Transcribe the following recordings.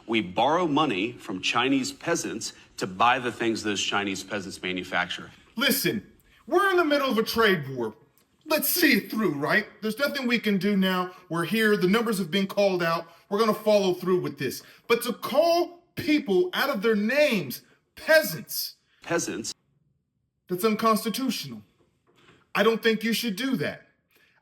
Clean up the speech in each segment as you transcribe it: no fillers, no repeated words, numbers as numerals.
We borrow money from Chinese peasants to buy the things those Chinese peasants manufacture. Listen, we're in the middle of a trade war. Let's see it through, right? There's nothing we can do now. We're here. The numbers have been called out. We're going to follow through with this. But to call people out of their names peasants, that's unconstitutional. I don't think you should do that.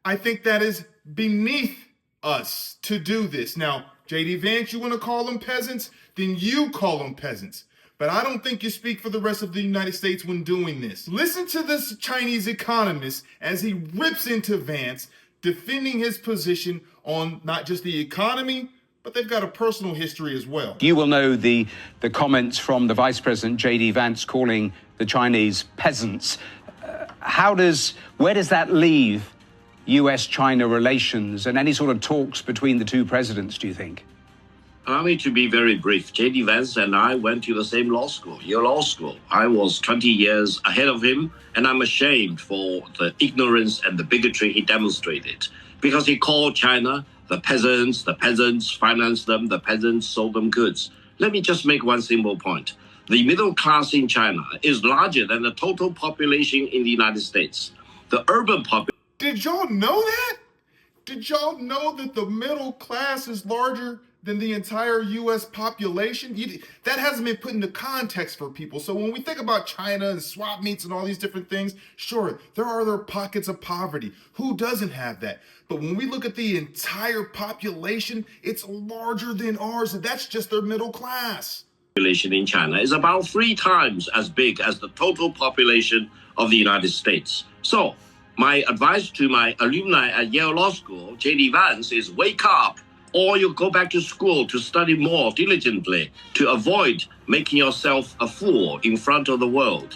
I think that is beneath us to do this. Now, J.D. Vance, you want to call them peasants? Then you call them peasants. But I don't think you speak for the rest of the United States when doing this. Listen to this Chinese economist as he rips into Vance, defending his position on not just the economy, but they've got a personal history as well. You will know the comments from the Vice President, J.D. Vance, calling the Chinese peasants. Where does that leave US-China relations and any sort of talks between the two presidents, do you think? Allow me to be very brief. J.D. Vance and I went to the same law school, Yale Law School. I was 20 years ahead of him, and I'm ashamed for the ignorance and the bigotry he demonstrated. Because he called China the peasants financed them, the peasants sold them goods. Let me just make one simple point. The middle class in China is larger than the total population in the United States. The urban population... Did y'all know that? Did y'all know that the middle class is larger than the entire U.S. population? That hasn't been put into context for people. So when we think about China and swap meets and all these different things, sure, there are other pockets of poverty. Who doesn't have that? But when we look at the entire population, it's larger than ours, and that's just their middle class. Population in China is about 3 times as big as the total population of the United States. So my advice to my alumni at Yale Law School, J.D. Vance, is wake up, or you go back to school to study more diligently to avoid making yourself a fool in front of the world.